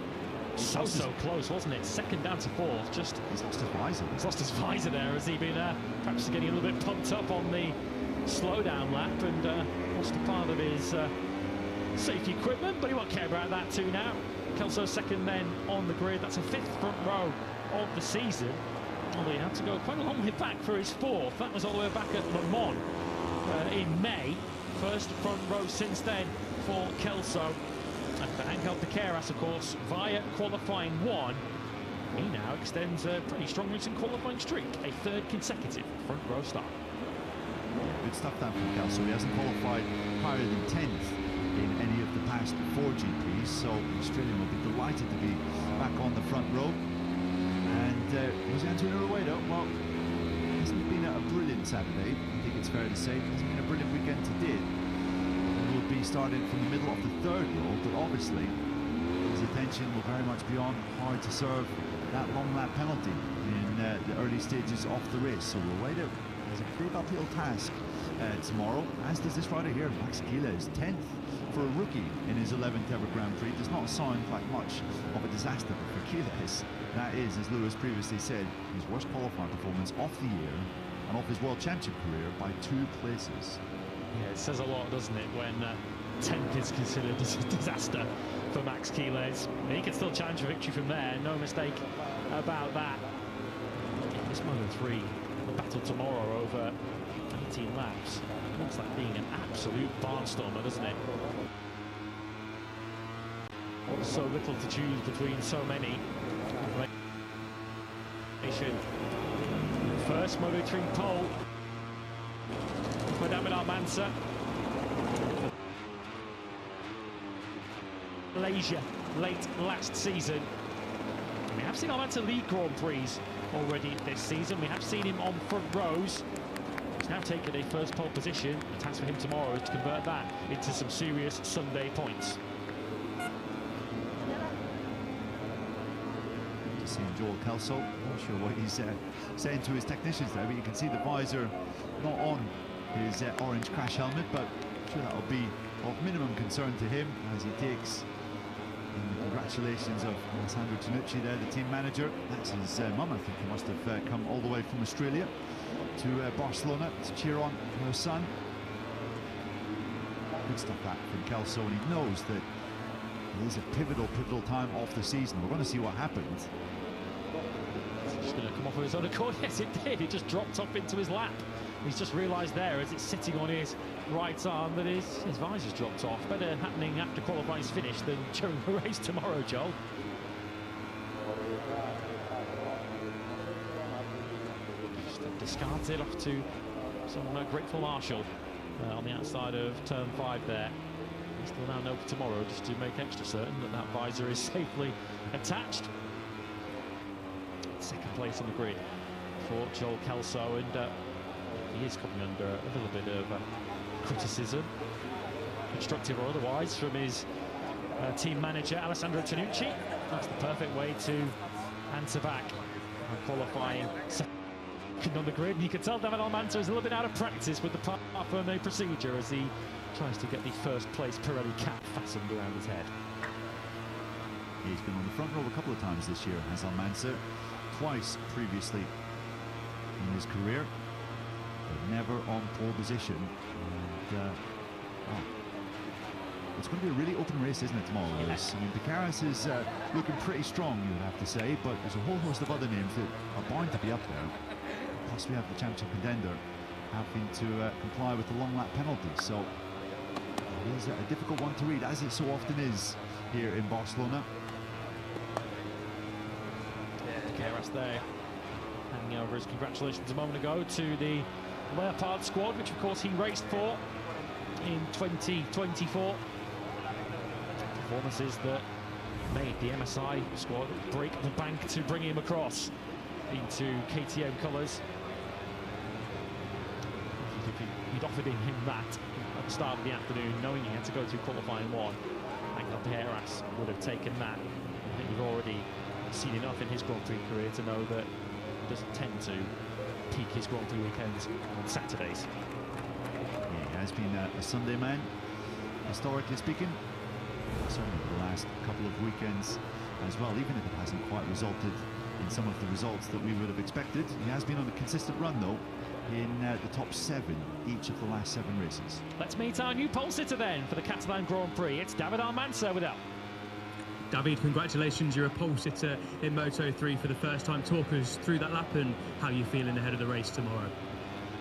So close, wasn't it? 2nd down to 4th. Just he's lost his visor. He's lost his visor there. Has he been perhaps getting a little bit pumped up on the slowdown lap and lost a part of his safety equipment? But he won't care about that too now. Kelso 2nd then on the grid. That's a 5th front row of the season. Although he had to go quite a long way back for his 4th. That was all the way back at Le Mans in May. First front row since then for Kelso. And for Angel Piqueras, of course, via qualifying 1, he now extends a pretty strong recent qualifying streak, a 3rd consecutive front row start. Good stuff down from Kelso. He hasn't qualified higher than 10th in any of the past 4 GPs, so the Australian will be delighted to be back on the front row. And Jose Antonio Rueda, well, it hasn't been a brilliant Saturday, I think it's fair to say. It hasn't been a brilliant weekend to date. Will be starting from the middle of the 3rd row, but obviously his attention will very much be on how to serve that long lap penalty in the early stages of the race. So Rueda has a big uphill task tomorrow, as does this rider here, Max Quiles. 10th for a rookie in his 11th ever Grand Prix. Does not sound like much of a disaster, but for Quiles, that is, as Lewis previously said, his worst qualifying performance of the year and of his World Championship career by 2 places. Yeah, it says a lot, doesn't it, when 10th is considered a disaster for Max Quiles. He can still challenge for victory from there, no mistake about that. This Moto3, the battle tomorrow over 18 laps, looks like being an absolute barnstormer, doesn't it? So little to choose between so many. First Moto3 pole for David Almanza. Malaysia late last season. We have seen Almanza lead Grand Prix already this season. We have seen him on front rows. He's now taken a first pole position. The task for him tomorrow is to convert that into some serious Sunday points. Just seeing Joel Kelso, not sure what he's saying to his technicians there, but you can see the visor not on his orange crash helmet, but I'm sure that'll be of minimum concern to him as he takes the congratulations of Alessandro Tanucci there, the team manager. That's his mum, I think he must have come all the way from Australia to Barcelona to cheer on her son. Good stuff that from Kelso, and he knows that it is a pivotal time off the season. We're going to see what happens. It's just going to come off of his own accord. Yes, it did. It just dropped up into his lap. He's just realised there, as it's sitting on his right arm, that his visor's dropped off. Better happening after qualifying's finished than during the race tomorrow, Joel. Just discards it off to some grateful marshal on the outside of turn 5 there. We still now know for tomorrow, just to make extra certain that that visor is safely attached. 2nd place on the grid for Joel Kelso, and He is coming under a little bit of criticism, constructive or otherwise, from his team manager Alessandro Tonucci. That's the perfect way to answer back. Qualifying second on the grid, and you can tell David Almanza is a little bit out of practice with the parfum procedure as he tries to get the first place Pirelli cap fastened around his head. He's been on the front row a couple of times this year, has Almanza, twice previously in his career, but never on pole position. And, it's going to be a really open race, isn't it, tomorrow? Yes. I mean, Picaras is looking pretty strong, you would have to say, but there's a whole host of other names that are bound to be up there. Plus, we have the championship contender having to comply with the long lap penalty. So it is a difficult one to read, as it so often is here in Barcelona. Picaras there, handing over his congratulations a moment ago to the Leopard squad, which of course he raced for in 2024. Performances that made the MSI squad break the bank to bring him across into KTM colours. You'd offered him that at the start of the afternoon, knowing he had to go through qualifying one. Angel Picaras would have taken that. I think you've already seen enough in his Grand Prix career to know that he doesn't tend to peak his Grand Prix weekends on Saturdays. He has been a Sunday man, historically speaking. Certainly the last couple of weekends as well, even if it hasn't quite resulted in some of the results that we would have expected. He has been on a consistent run, though, in the top 7 each of the last 7 races. Let's meet our new pole sitter then for the Catalan Grand Prix. It's David Almanza with us. David, congratulations, you're a pole sitter in Moto3 for the first time. Talk us through that lap and how you're feeling ahead of the race tomorrow.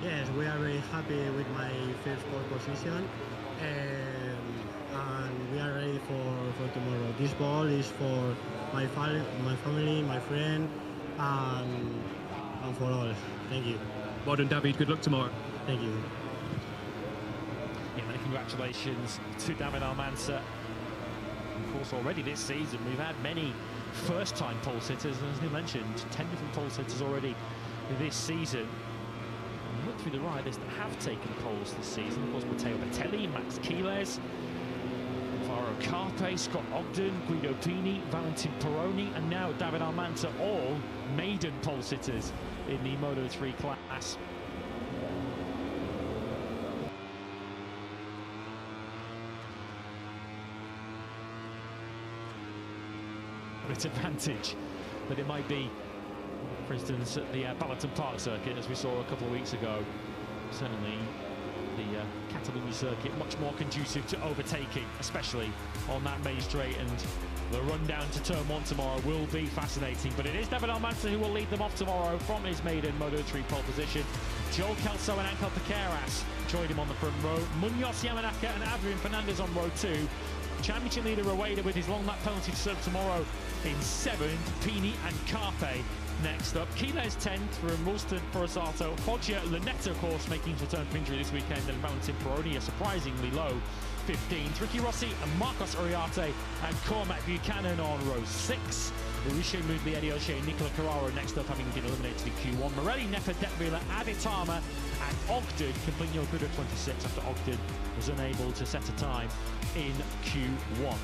Yes, we are very happy with my first pole position, and we are ready for tomorrow. This ball is for my family, my friend, and for all. Thank you. Well done, David. Good luck tomorrow. Thank you. Yeah, many congratulations to David Almanza. Of course, already this season we've had many first-time pole sitters, and as you mentioned, 10 different pole sitters already this season. And look through the right list that have taken poles this season. Of course, Matteo Bertelli, Max Quiles, Alvaro Carpe, Scott Ogden, Guido Pini, Valentin Peroni, and now David Almanza, all maiden pole sitters in the Moto3 class. Its advantage that it might be, for instance, at the Ballerton Park circuit, as we saw a couple of weeks ago. Certainly the Catalunya circuit much more conducive to overtaking, especially on that main straight, and the run down to turn 1 tomorrow will be fascinating. But it is David Almanza who will lead them off tomorrow from his maiden Moto3 pole position. Joel Kelso and Angel Picaras joined him on the front row. Munoz, Yamanaka and Adrian Fernandez on row 2. Championship leader Rueda with his long lap penalty to serve tomorrow in 7th. Pini and Carpe next up. Quiles 10th from Ralston Forasato. Foggia Lunetta, of course, making his return from injury this weekend, and Valentin Peroni, a surprisingly low 15th. Ricky Rossi and Marcos Uriarte and Cormac Buchanan on row 6. Mauricio Muglieri, O'Shea, Nicola Carraro next up, having been eliminated in Q1. Morelli, Nepa, Detmila, Aditama and Ogden completing your good at 26 after Ogden was unable to set a time in Q1.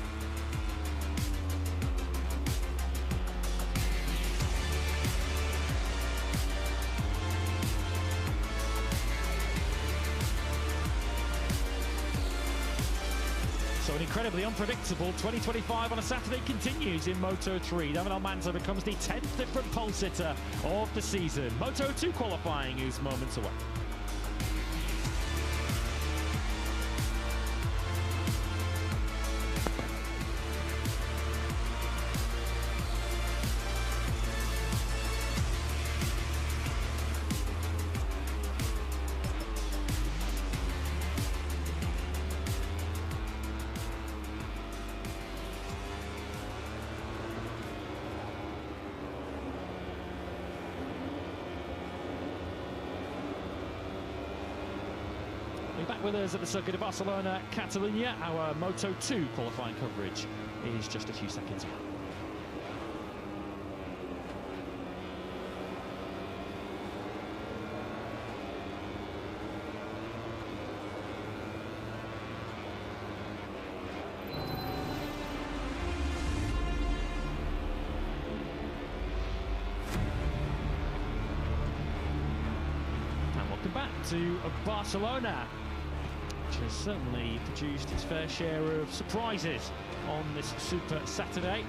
So an incredibly unpredictable 2025 on a Saturday continues in Moto3. David Almanza becomes the 10th different pole sitter of the season. Moto2 qualifying is moments away. Back with us at the circuit of Barcelona-Catalunya. Our Moto2 qualifying coverage is just a few seconds away. to Barcelona, which has certainly produced its fair share of surprises on this Super Saturday.